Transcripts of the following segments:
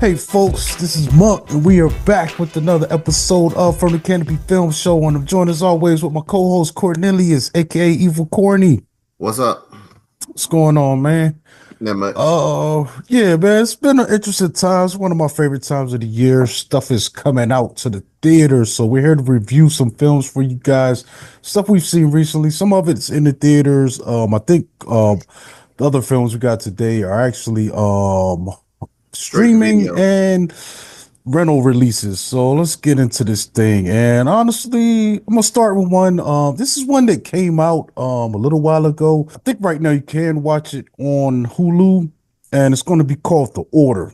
Hey folks, this is Monk, and we are back with another episode of From the Canopy Film Show. And I'm joined as always with my co-host Cornelius, aka Evil Corny. What's up? What's going on, man? Not much. Yeah, man, it's been an interesting time. It's one of my favorite times of the year. Stuff is coming out to the theaters, so we're here to review some films for you guys. Stuff we've seen recently. Some of it's in the theaters. I think the other films we got today are actually Straight to streaming video. and rental releases. So let's get into this thing. And honestly, I'm gonna start with one. This is one that came out a little while ago. I think right now you can watch it on Hulu, and it's going to be called The Order.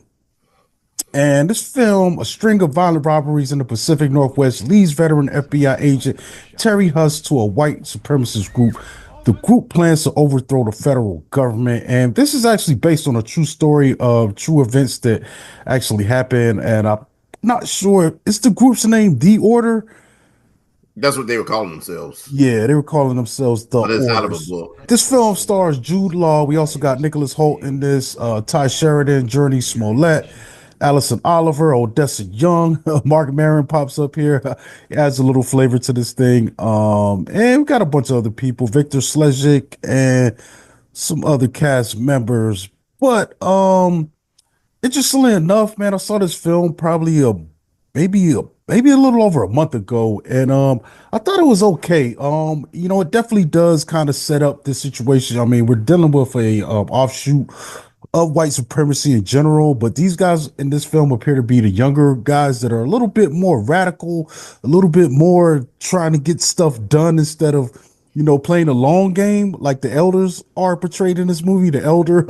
And this film, a string of violent robberies in the Pacific Northwest, leads veteran FBI agent Terry Huss to a white supremacist group. The group plans to overthrow the federal government. And this is actually based on a true story of true events that actually happened. And I'm not sure, is the group's name The Order? That's what they were calling themselves. Yeah, they were calling themselves The But it's out of a Orders. book. This film stars Jude Law. We also got Nicholas Hoult in this, Ty Sheridan, Journey Smollett, Allison Oliver, Odessa Young, Mark Maron pops up here. He adds a little flavor to this thing. And we got a bunch of other people, Victor Slezhik and some other cast members. But interestingly enough, man, I saw this film probably maybe a little over a month ago, and I thought it was okay. It definitely does kind of set up this situation. I mean, we're dealing with a offshoot of white supremacy in general, but these guys in this film appear to be the younger guys that are a little bit more radical, a little bit more trying to get stuff done instead of playing a long game like the elders are portrayed in this movie. The elder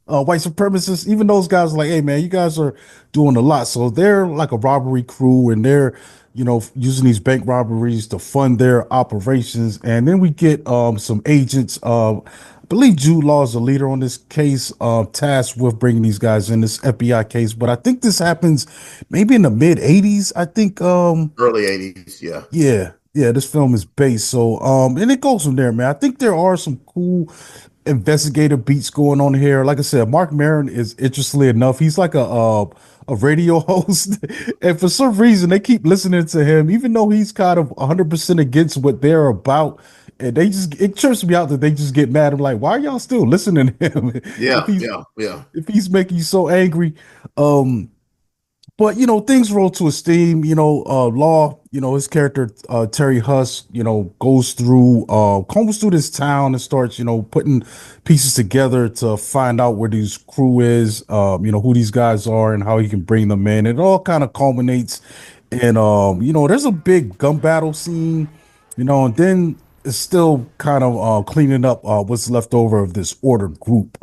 white supremacists, even those guys are like, hey man, you guys are doing a lot. So they're like a robbery crew, and they're, using these bank robberies to fund their operations. And then we get some agents. I believe Jude Law is the leader on this case, tasked with bringing these guys in this FBI case. But I think this happens maybe in the mid 80s. I think Early 80s, yeah. yeah, this film is based. So and it goes from there, man. I think there are some cool investigative beats going on here. Like I said, Mark Maron is interestingly enough, he's like a radio host, and for some reason they keep listening to him, even though he's kind of 100% against what they're about. And it trips me out that they just get mad. I'm like, why are y'all still listening to him if Yeah, he's yeah, yeah. if he's making you so angry? Um, but things roll to a steam. Law, his character Terry Huss, combs through this town and starts, putting pieces together to find out where this crew is, who these guys are and how he can bring them in. It all kind of culminates in there's a big gun battle scene, and then it's still kind of cleaning up what's left over of this order group.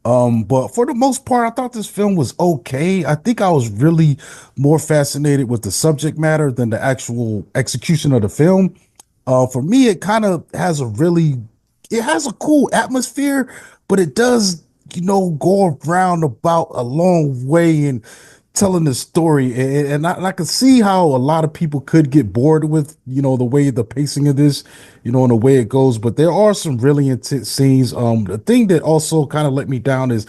But for the most part, I thought this film was okay. I think I was really more fascinated with the subject matter than the actual execution of the film. For me, it kind of has it has a cool atmosphere, but it does, go around about a long way in telling the story. And I can see how a lot of people could get bored with, the way the pacing of this, and the way it goes. But there are some really intense scenes. The thing that also kind of let me down is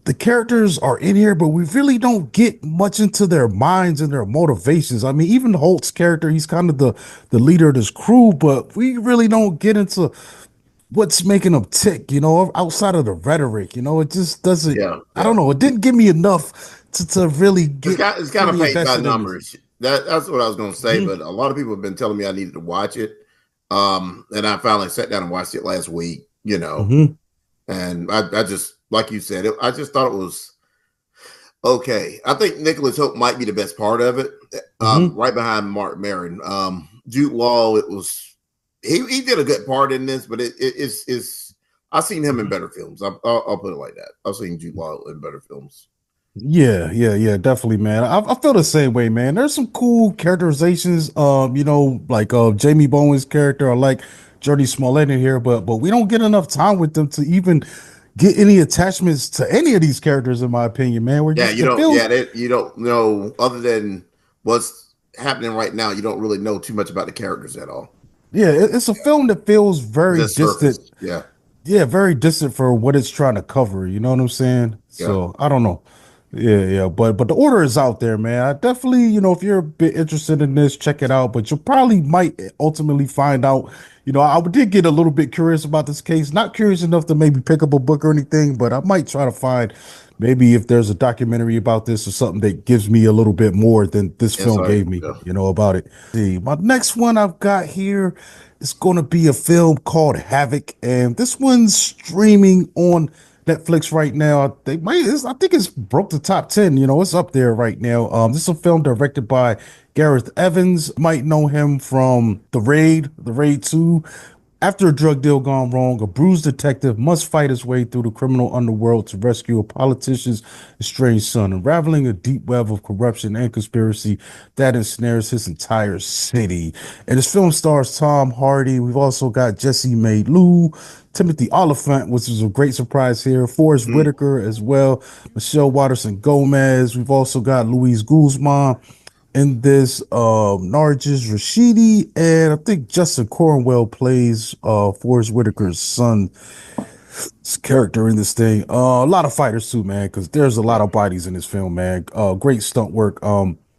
the characters are in here, but we really don't get much into their minds and their motivations. I mean, even Holt's character, he's kind of the leader of this crew, but we really don't get into what's making them tick, outside of the rhetoric. It just doesn't, Yeah, I yeah. don't know, it didn't give me enough to really It's get kind of me paint by invested in this. numbers. That's what I was gonna say, but a lot of people have been telling me I needed to watch it. And I finally sat down and watched it last week. Hmm. And I just, like you said, I just thought it was okay. I think Nicholas Hope might be the best part of it, Hmm. right behind Mark Maron. Jude Law, it was he did a good part in this, but it's I've seen him in better films. I'll put it like that. I've seen Jude Law in better films. Yeah, definitely, man. I feel the same way, man. There's some cool characterizations, like Jamie Bowen's character, or like Journey Smollett in here, but we don't get enough time with them to even get any attachments to any of these characters, in my opinion, man. We're Yeah, just you it don't. feels Yeah, you don't know other than what's happening right now. You don't really know too much about the characters at all. yeah, it's a film that feels It's very just distant. surface. Yeah, Yeah, very distant for what it's trying to cover. You know what I'm saying? yeah. So I don't know. Yeah. But the order is out there, man. I definitely, if you're a bit interested in this, check it out. But you probably might ultimately find out. I did get a little bit curious about this case. Not curious enough to maybe pick up a book or anything, but I might try to find maybe if there's a documentary about this or something that gives me a little bit more than this film Insight. gave me, Yeah. about it. See, my next one I've got here is going to be a film called Havoc, and this one's streaming on Netflix right now. I think it's broke the top 10. It's up there right now. This is a film directed by Gareth Evans. Might know him from The Raid 2. After a drug deal gone wrong, a bruised detective must fight his way through the criminal underworld to rescue a politician's estranged son, unraveling a deep web of corruption and conspiracy that ensnares his entire city. And this film stars Tom Hardy. We've also got Jesse May Lou, Timothy Oliphant, which is a great surprise here, Forrest Mhm. Whitaker as well, Michelle Watterson Gomez. We've also got Luis Guzman in this, Nargis Rashidi, and I think Justin Cornwell plays Forrest Whitaker's son character in this thing. A lot of fighters too, man, because there's a lot of bodies in this film, man. Great stunt work.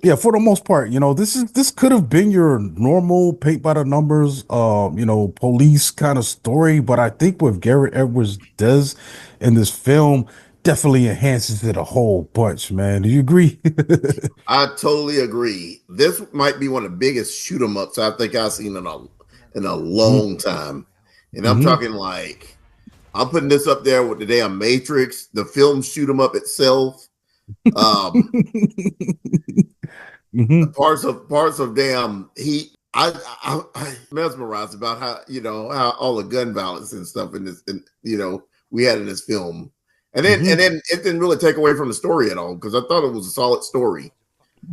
Yeah, for the most part, this could have been your normal paint by the numbers, police kind of story, but I think what Garrett Edwards does in this film definitely enhances it a whole bunch, man. Do you agree? I totally agree. This might be one of the biggest shoot 'em ups I think I've seen in a Hmm. long time. And I'm Hmm. talking like I'm putting this up there with the damn Matrix, the film shoot 'em up itself. Um, Hmm. parts of damn heat. I mesmerized about how how all the gun violence and stuff in this, and we had in this film, Hmm. and then it didn't really take away from the story at all because I thought it was a solid story,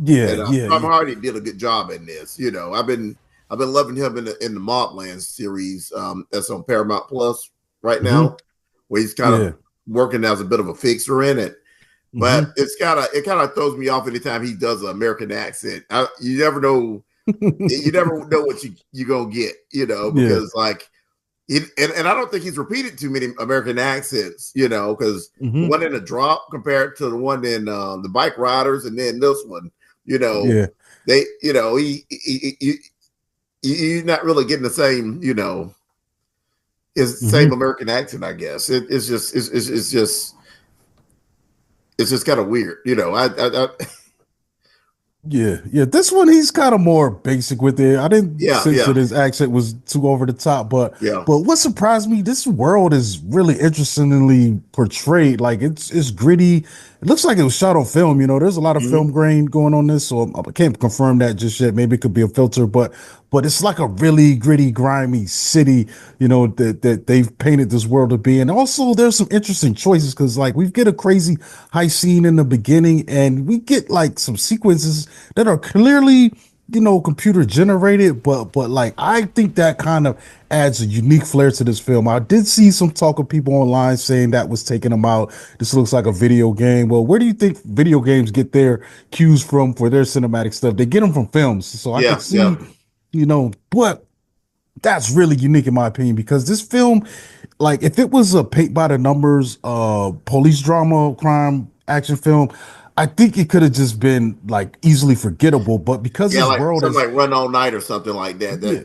Yeah, and yeah, Tom yeah. Hardy did a good job in this. I've been loving him in the Mobland series that's on Paramount Plus right Hmm. now, where he's kind of Yeah. working as a bit of a fixer in it. But Hmm. it kind of throws me off anytime he does an American accent. You never know, what you gonna get, Yeah. because like and I don't think he's repeated too many American accents, because the Hmm. one in the drop compared to the one in the Bike Riders, and then this one, you know, Yeah. they, you're not really getting the same, his same Hmm. American accent, I guess. It's just kind of weird, I Yeah, yeah. This one he's kind of more basic with it. I didn't yeah, sense yeah, that his accent was too over the top, but yeah. what surprised me, this world is really interestingly portrayed. Like it's gritty. It looks like it was shot on film. There's a lot of Mhm. film grain going on this, so I can't confirm that just yet. Maybe it could be a filter, but it's like a really gritty, grimy city. That they've painted this world to be. And also, there's some interesting choices because like we get a crazy high scene in the beginning, and we get like some sequences that are clearly computer generated, but like I think that kind of adds a unique flair to this film. I did see some talk of people online saying that was taking them out. This looks like a video game. Well, where do you think video games get their cues from for their cinematic stuff? They get them from films, so I could Yeah, yeah. see, but that's really unique in my opinion because this film, like if it was a paint by the numbers police drama crime action film, I think it could have just been like easily forgettable, but because Yeah, this like world something is, like Run All Night or something like that. yeah,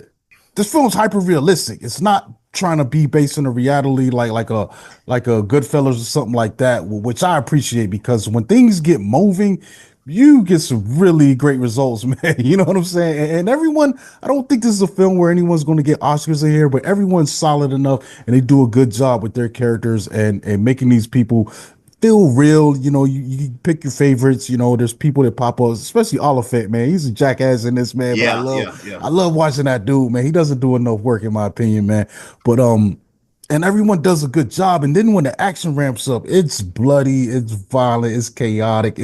this film's hyper realistic. It's not trying to be based in a reality like a Goodfellas or something like that, which I appreciate because when things get moving, you get some really great results, man. You know what I'm saying? And everyone, I don't think this is a film where anyone's going to get Oscars in here, but everyone's solid enough and they do a good job with their characters and making these people feel real. You pick your favorites. There's people that pop up, especially Oliphant, man. He's a jackass in this, man. But I Yeah, love, yeah, yeah. I love watching that dude, man. He doesn't do enough work, in my opinion, man. But and everyone does a good job. And then when the action ramps up, it's bloody, it's violent, it's chaotic.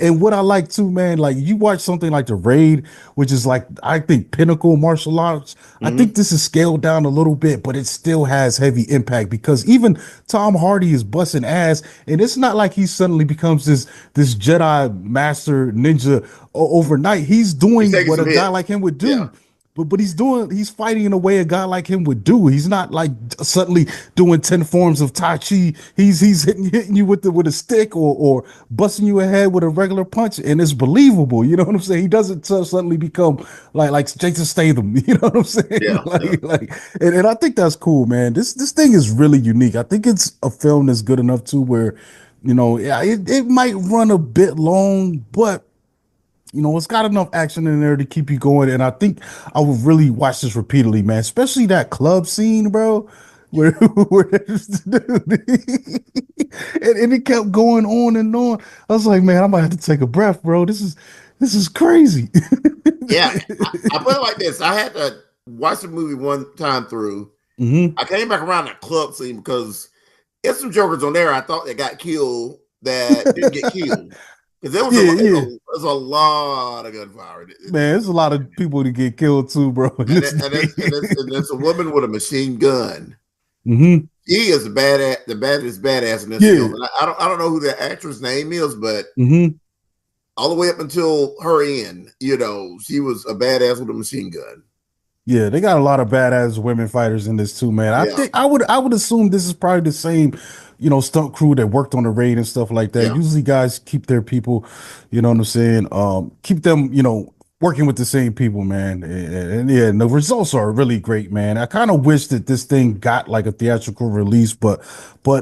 And what I like too, man, like you watch something like The Raid, which is like I think pinnacle martial arts. I think Hmm. this is scaled down a little bit, but it still has heavy impact because even Tom Hardy is busting ass, and it's not like he suddenly becomes this Jedi master ninja overnight. He's He's doing taking what a some guy hits. like him would Yeah. do. but he's fighting in a way a guy like him would do. He's not like suddenly doing 10 forms of Tai Chi. He's hitting you with with a stick or busting you ahead with a regular punch, and it's believable. You know what I'm saying? He doesn't suddenly become like Jason Statham. You know what I'm saying? Yeah, yeah, And I think that's cool, man. This thing is really unique. I think it's a film that's good enough too where, yeah, it might run a bit long, but it's got enough action in there to keep you going. And I think I would really watch this repeatedly, man. Especially that club scene, bro. Where and it kept going on and on. I was like, man, I might have to take a breath, bro. This is crazy. yeah. I put it like this: I had to watch the movie one time through. Hmm. I came back around that club scene because there's some jokers on there I thought that got killed that didn't get killed. Because Yeah, yeah. there was a lot of gunfire. Man, there's a lot of people to get killed too, bro, in And, this and there's a woman with a machine gun. hmm. She is the baddest badass in this Yeah. film. And I don't know who the actress name is, but Hmm. all the way up until her end, she was a badass with a machine gun. Yeah, they got a lot of badass women fighters in this too, man. I Yeah, think I would assume this is probably the same, stunt crew that worked on the raid and stuff like that. yeah, Usually guys keep their people, you know what I'm saying? Keep them, working with the same people, man. And yeah, and the results are really great, man. I kind of wish that this thing got like a theatrical release, but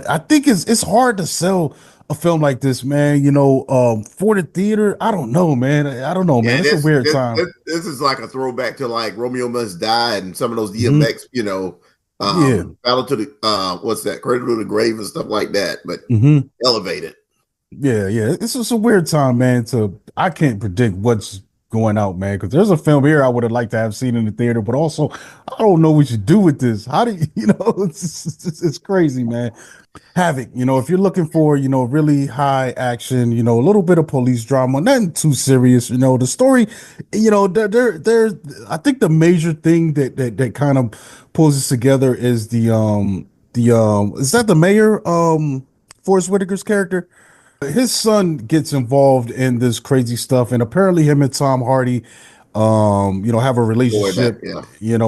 I think it's hard to sell a film like this, man, for the theater. I don't know, man. I don't know, man. yeah. It's a weird time. This is like a throwback to like Romeo Must Die and some of those Hmm. DMX, Yeah. Battle to the what's that, Cradle to the Grave and stuff like that, but Hmm. elevated. Yeah, yeah. It's just a weird time, man. I can't predict what's going out, man. Because there's a film here I would have liked to have seen in the theater, but also I don't know what you do with this. How do you, it's crazy, man. Havoc, if you're looking for, really high action, a little bit of police drama, nothing too serious, the story, there, I think the major thing that kind of pulls this together is is that the mayor, Forrest Whitaker's character? His son gets involved in this crazy stuff, and apparently him and Tom Hardy, have a Way back, relationship, yeah,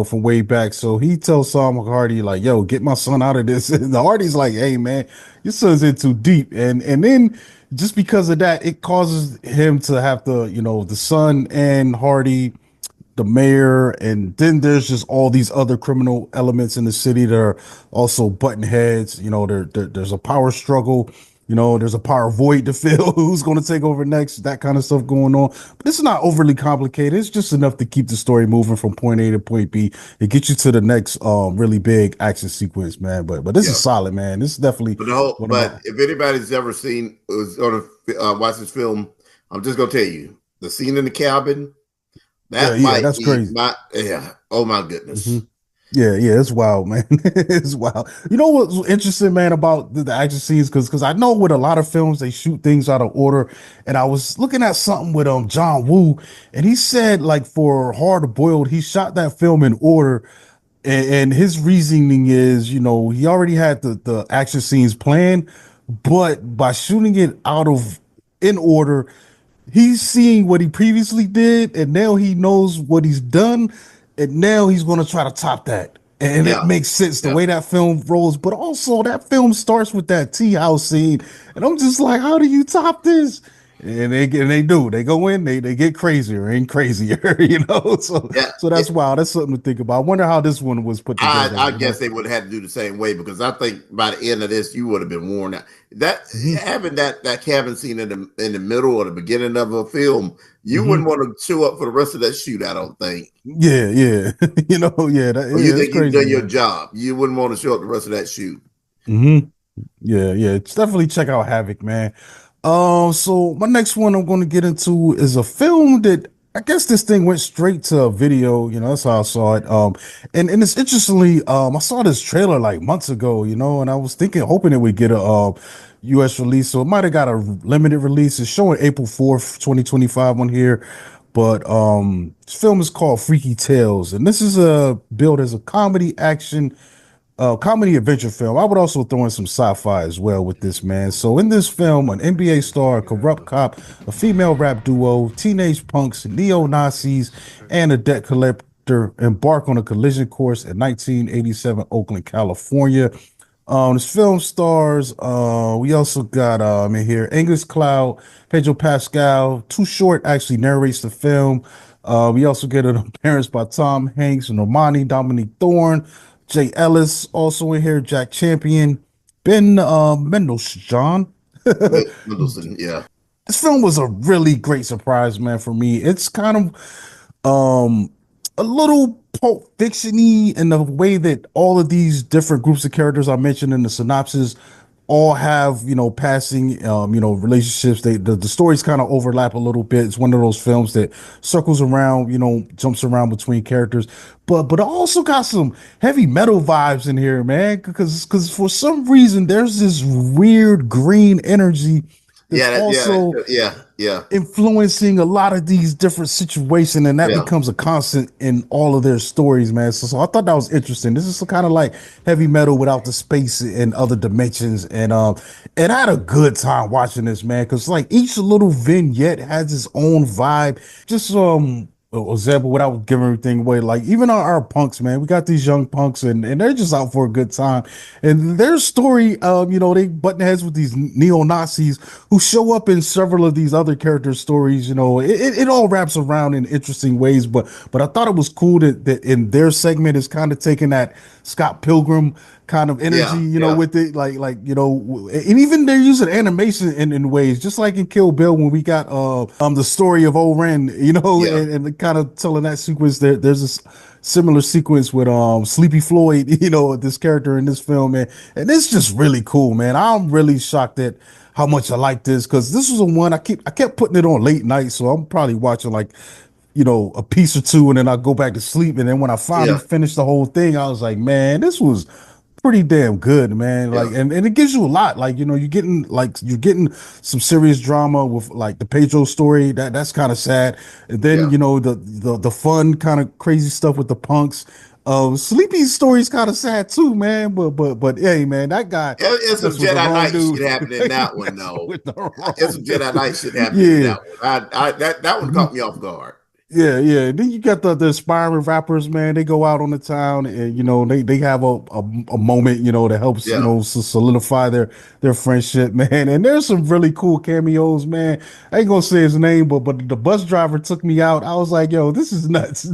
from way back. So he tells Tom Hardy, like, yo, get my son out of this. And the Hardy's like, hey man, your son's in too deep. And then just because of that, it causes him to have to, the son and Hardy, the mayor, and then there's just all these other criminal elements in the city that are also button heads. There's a power struggle. There's a power void to fill. Who's going to take over next? That kind of stuff going on. But it's not overly complicated. It's just enough to keep the story moving from point A to point B. It gets you to the next really big action sequence, man. But this is yeah. solid, man. This is definitely one of But my. if anybody's ever seen was going to watch this film, I'm just gonna tell you the scene in the cabin. Yeah, That yeah, might that's be crazy. my Oh my Hmm. goodness. Yeah, yeah, it's wild, man. It's wild. You know what's interesting, man, about the action scenes? Because I know with a lot of films they shoot things out of order, and I was looking at something with John Woo, and he said like for Hard Boiled, he shot that film in order, and his reasoning is, he already had the action scenes planned, but by shooting it out of in order, he's seeing what he previously did, and now he knows what he's done, and now he's going to try to top that. And it Yeah, makes sense the yeah. way that film rolls, but also that film starts with that tea house scene, and I'm just like, how do you top this? And they do. They go in, they get crazier and crazier, So Yeah, that's wild. That's something to think about. I wonder how this one was put together. I guess they would have had to do the same way because I think by the end of this, you would have been worn out. That Hmm. having that cabin scene in the middle or the beginning of a film, you Hmm. wouldn't want to show up for the rest of that shoot. I don't think. Yeah, yeah, yeah, Or you yeah, it's think you've crazy, done your man. job, you wouldn't want to show up the rest of that shoot. Hmm. Yeah, yeah. It's definitely check out Havoc, man. So my next one I'm going to get into is a film that I guess this thing went straight to a video. That's how I saw it. And it's interestingly, I saw this trailer like months ago. And I was thinking, hoping it would get a U.S. release. So it might have got a limited release. It's showing April 4th, 2025 on here. But this film is called Freaky Tales, and this is a billed as a comedy adventure film. I would also throw in some sci-fi as well with this, man. So in this film, an NBA star, a corrupt cop, a female rap duo, teenage punks, neo-Nazis, and a debt character embark on a collision course in 1987 Oakland, California. This film stars, we also got in here Angus Cloud, Pedro Pascal. Too Short actually narrates the film. We also get an appearance by Tom Hanks and Normani, Dominique Thorne, Jay Ellis, also in here, Jack Champion, Ben Mendelsohn. Mendelsohn, yeah, This film was a really great surprise, man, for me. It's kind of a little Pulp Fiction-y in the way that all of these different groups of characters I mentioned in the synopsis all have, passing, relationships. The stories kind of overlap a little bit. It's one of those films that circles around, jumps around between characters. But I also got some heavy metal vibes in here, man, because for some reason there's this weird green energy that's also yeah, influencing a lot of these different situations, and that yeah, becomes a constant in all of their stories, man. So I thought that was interesting. This is kind of like heavy metal without the space and other dimensions, and I had a good time watching this, man, because like each little vignette has its own vibe. Just example without giving everything away, like even our punks, man, we got these young punks, and they're just out for a good time, and their story, they button heads with these neo-Nazis who show up in several of these other characters' stories. It all wraps around in interesting ways, but I thought it was cool that in their segment is kind of taking that Scott Pilgrim kind of energy, yeah, with it, and even they're using animation in ways, just like in Kill Bill when we got the story of Oren, yeah, and kind of telling that sequence. There's this similar sequence with Sleepy Floyd, this character in this film, and it's just really cool, man. I'm really shocked at how much I like this, because this was a one I kept putting it on late night, so I'm probably watching like a piece or two, and then I go back to sleep. And then when I finally yeah, finished the whole thing, I was like, man, this was pretty damn good, man. Like, yeah, and it gives you a lot. Like, you're getting some serious drama with like the Pedro story. That's kind of sad. And then, yeah. the fun kind of crazy stuff with the punks. Sleepy's story is kind of sad too, man. But hey, man, that guy It's some messed with the Jedi wrong Knight dude. shit happening in that one, Messed though. with the It's some wrong Jedi Knight dude. shit happening in Yeah. that one. That one caught me off guard. Yeah, yeah. Then you got the aspiring rappers, man. They go out on the town, and they have a moment, that helps, Yeah, solidify their friendship, man. And there's some really cool cameos, man. I ain't gonna say his name, but the bus driver took me out. I was like, yo, this is nuts.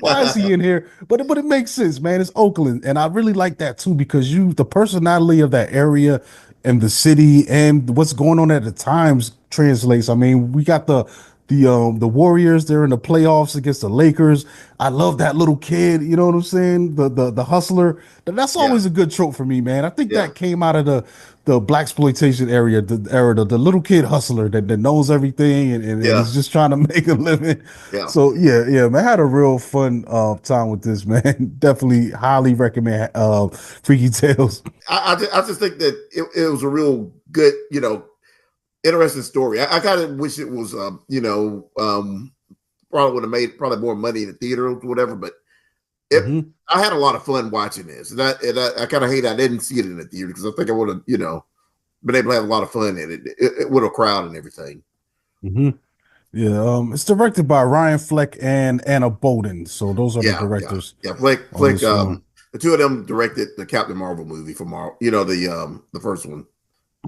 Why is he in here? But it makes sense, man. It's Oakland, and I really like that too, because the personality of that area and the city and what's going on at the times translates. I mean, we got the Warriors, they're in the playoffs against the Lakers. I love that little kid, you know what I'm saying? The hustler. That's yeah, always a good trope for me, man. I think yeah, that came out of the black exploitation area, the little kid hustler that knows everything, and yeah, is just trying to make a living. yeah. So yeah, man. I had a real fun time with this, man. Definitely highly recommend Freaky Tales. I just think that it was a real good, interesting story. I kind of wish it was, probably would have made probably more money in the theater or whatever. But it, Hmm. I had a lot of fun watching this, and I kind of hate I didn't see it in the theater because I think I would have, been able to have a lot of fun in it with a crowd and everything. Hmm. Yeah, it's directed by Ryan Fleck and Anna Bolden. So those are the Yeah, yeah, directors yeah. Flick, on Flick. this film. The two of them directed the Captain Marvel movie for Marvel. The first one.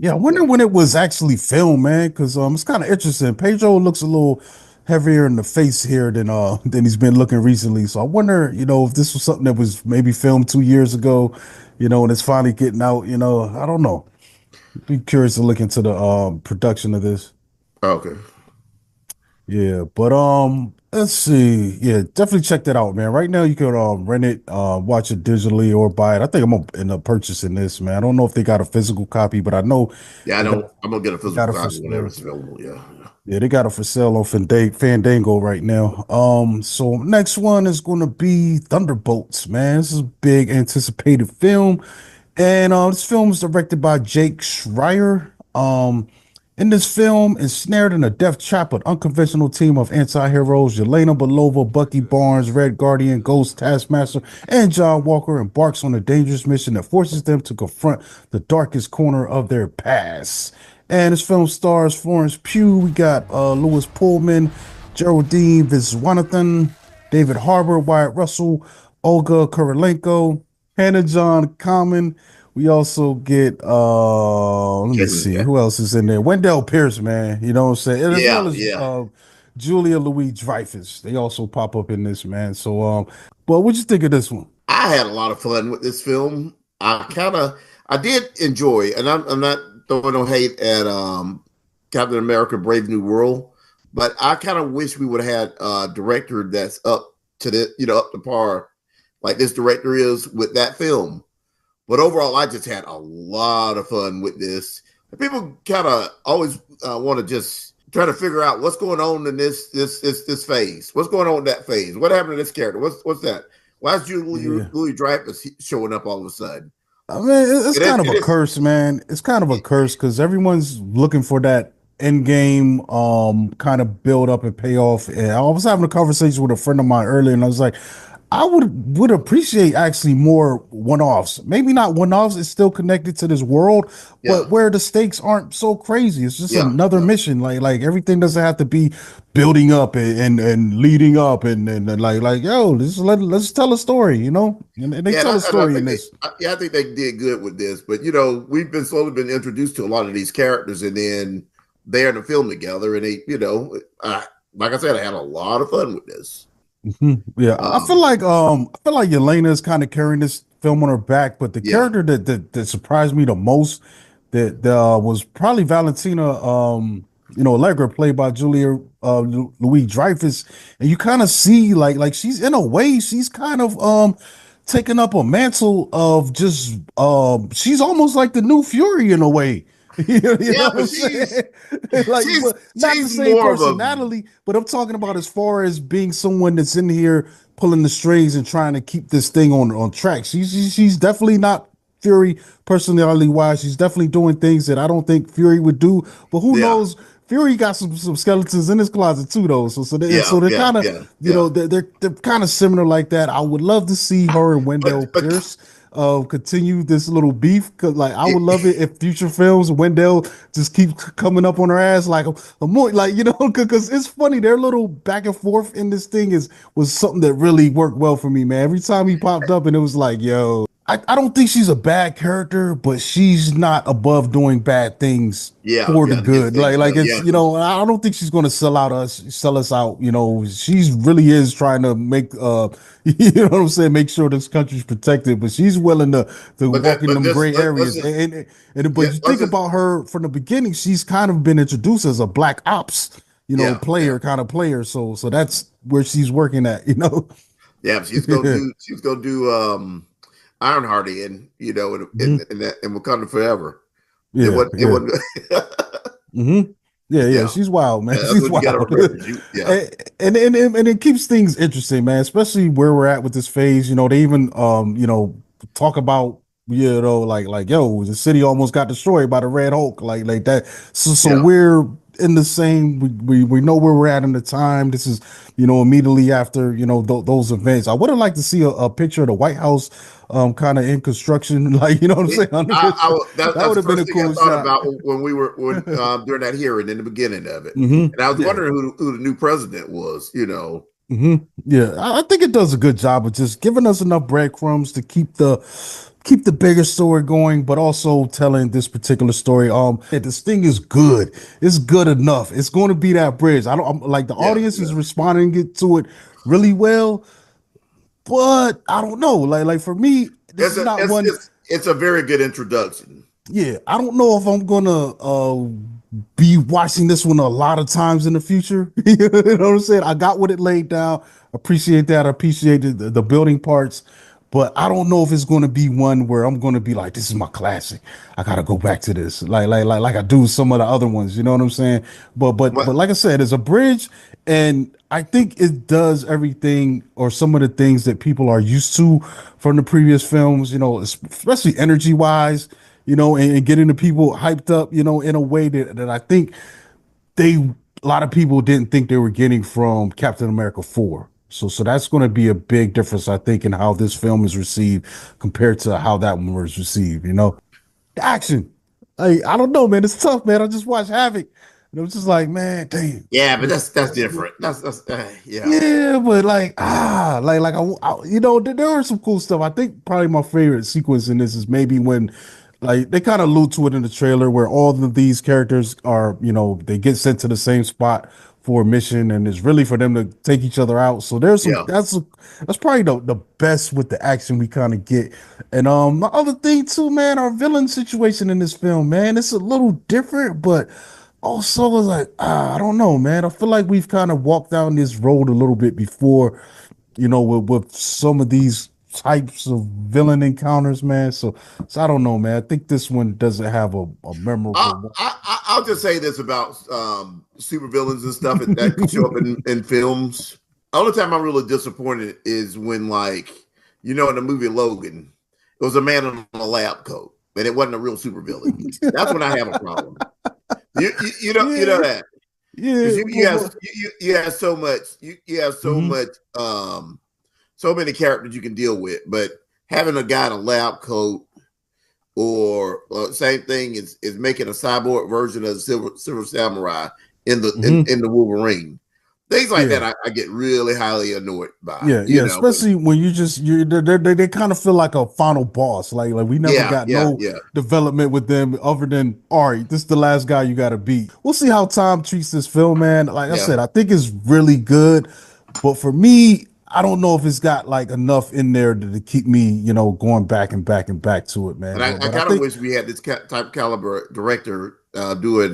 Yeah, I Yeah, wonder when it was actually filmed, man, because it's kind of interesting. Pedro looks a little heavier in the face here than he's been looking recently. So I wonder, if this was something that was maybe filmed 2 years ago, and it's finally getting out. I don't know. Be curious to look into the production of this. okay. Yeah, but let's see. Yeah, definitely check that out, man. Right now you can rent it, watch it digitally or buy it. I think I'm gonna end up purchasing this, man. I don't know if they got a physical copy, but I know Yeah, I they got know. I'm gonna get a they got physical it for copy whenever sale. it's available. Yeah. Yeah, they got it for sale on Fandango right now. So next one is gonna be Thunderbolts, man. This is a big anticipated film. And this film is directed by Jake Schreier. In this film, ensnared in a death trap, an unconventional team of anti-heroes, Yelena Belova, Bucky Barnes, Red Guardian, Ghost Taskmaster, and John Walker embarks on a dangerous mission that forces them to confront the darkest corner of their past. And this film stars Florence Pugh. We got Louis Pullman, Geraldine Viswanathan, David Harbour, Wyatt Russell, Olga Kurylenko, Hannah John Common. We also get let me Jason, see yeah, who else is in there. Wendell Pierce, man. You know what I'm saying? And as well yeah, as yeah. Julia Louis Dreyfus. They also pop up in this, man. So but what'd you think of this one? I had a lot of fun with this film. I did enjoy, and I'm not throwing no hate at Captain America: Brave New World, but I kind of wish we would have had a director that's up to the up to par like this director is with that film. But overall, I just had a lot of fun with this. People kind of always want to just try to figure out what's going on in this phase. What's going on in that phase? What happened to this character? What's that? Why is Julie Yeah. Louis Dreyfus showing up all of a sudden? I mean, it's It is. kind of It a is. curse, man. It's kind of a It, curse because everyone's looking for that end game kind of build up and payoff. And I was having a conversation with a friend of mine earlier, and I was like, I would appreciate actually more one-offs. Maybe not one-offs, it's still connected to this world, yeah. but where the stakes aren't so crazy. It's just Yeah. another Yeah. mission. Like everything doesn't have to be building up and leading up and like yo, let's tell a story, you know? And they Yeah, tell a and I story in think this. I think they did good with this. But we've been slowly been introduced to a lot of these characters, and then they're in the film together, and like I said, I had a lot of fun with this. Mhm. Yeah, Um, I feel like Yelena is kind of carrying this film on her back, but the yeah, character that surprised me the most that was probably Valentina Allegra played by Julia Louis Dreyfus, and you kind of see like she's in a way she's kind of taking up a mantle of just she's almost like the new Fury in a way. You know yeah, what but I'm she's saying? Like, she's but not the she's same more of a personality, but I'm talking about as far as being someone that's in here pulling the strings and trying to keep this thing on track. She's definitely not Fury personality wise. She's definitely doing things that I don't think Fury would do. But who yeah, knows? Fury got some skeletons in his closet too, though. yeah, So they're yeah, kind of yeah, yeah. they're kind of similar like that. I would love to see her and Wendell But Pierce continue this little beef because like I would it, love it if future films Wendell just keep coming up on her ass like a more like because it's funny their little back and forth in this thing is was something that really worked well for me, man. Every time he popped up and it was like, yo, I don't think she's a bad character, but she's not above doing bad things yeah, for the yeah, to get good. things Like done. it's Yeah, because I don't think she's gonna sell us out. She's really is trying to make you know what I'm saying, make sure this country's protected, but she's willing to walk in but them just gray let's areas. just And yeah, but you let's think just about her from the beginning, she's kind of been introduced as a black ops, yeah, yeah. player kind of player. So that's where she's working at, you know. Yeah, she's gonna do Ironhearty and Mhm. and Wakanda Forever. It Yeah, wasn't it yeah. wasn't Hmm. Yeah, yeah, yeah. she's wild, man. Yeah, that's She's what you gotta wild. remember. Yeah. and, and it keeps things interesting, man, especially where we're at with this phase. They even talk about like yo, the city almost got destroyed by the Red Hulk, like that. So Yeah. we're in the same we know where we're at in the time. This is immediately after those events. I would have liked to see a picture of the White House kind of in construction, like what I'm saying, under that That's would the have been first a thing I cool thought shot. about when we were when during that hearing in the beginning of it, and I was Yeah. wondering who the new president was. Yeah, I think it does a good job of just giving us enough breadcrumbs to keep the bigger story going, but also telling this particular story. This thing is good. It's good enough. It's going to be that bridge. I'm like the Yeah, audience is yeah. responding to it really well, but I don't know. Like for me, this It's is a not one. it's a very good introduction. Yeah, I don't know if I'm gonna be watching this one a lot of times in the future. You know what I'm saying? I got what it laid down. Appreciate that. I appreciate the building parts, but I don't know if it's going to be one where I'm going to be like, this is my classic. I gotta go back to this, like I do some of the other ones. You know what I'm saying? But But like I said, it's a bridge, and I think it does everything or some of the things that people are used to from the previous films. Especially energy wise, and getting the people hyped up, in a way that I think a lot of people didn't think they were getting from Captain America 4. So that's going to be a big difference, I think, in how this film is received compared to how that one was received. The action. I don't know, man. It's tough, man. I just watched Havoc. And it was just like, man, damn. Yeah, but that's different. That's yeah. Yeah, but like you know, there are some cool stuff. I think probably my favorite sequence in this is maybe when like they kind of allude to it in the trailer where all of these characters are, you know, they get sent to the same spot for a mission and it's really for them to take each other out. So there's some Yeah. that's probably the best with the action we kind of get. And the other thing too, man, our villain situation in this film, man, it's a little different, but also was like, I don't know, man. I feel like we've kind of walked down this road a little bit before, you know, with some of these types of villain encounters, man. So I don't know, man. I think this one doesn't have a memorable one. I'll just say this about supervillains and stuff that show up in films. The only time I'm really disappointed is when, like, you know, in the movie Logan, it was a man in a lab coat, and it wasn't a real supervillain. That's when I have a problem. You know Yeah, that because yeah. you have so much you have so Mhm. much so many characters you can deal with, but having a guy in a lab coat or same thing is making a cyborg version of the Silver Samurai Mhm. in the Wolverine. Things like Yeah. that I get really highly annoyed by. Yeah, You yeah, know, but especially when you they kind of feel like a final boss. Like we never yeah, got yeah, no yeah, development with them other than all right, this is the last guy you got to beat. We'll see how Tom treats this film, man. Like I yeah. said, I think it's really good, but for me, I don't know if it's got like enough in there to keep me, you know, going back and back and back to it, man. And I But I kind of think wish we had this type caliber director doing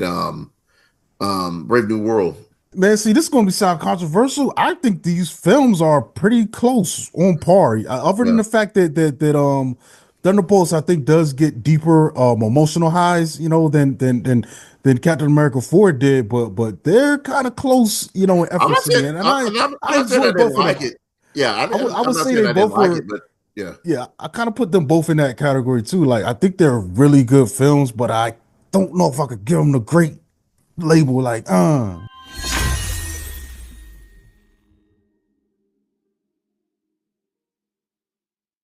Brave New World. man, see, this is going to sound controversial. I think these films are pretty close on par. Other than Yeah. the fact that Thunderbolts, I think, does get deeper emotional highs, you know, than Captain America 4 did, but they're kind of close, you know, in I'm not effortlessy, saying and I I'm I not saying I enjoy didn't both of like them. it. Yeah, I I'm would not say saying they I didn't both like it, were. but yeah. Yeah, I kind of put them both in that category too. Like I think they're really good films, but I don't know if I could give them the great label. Like.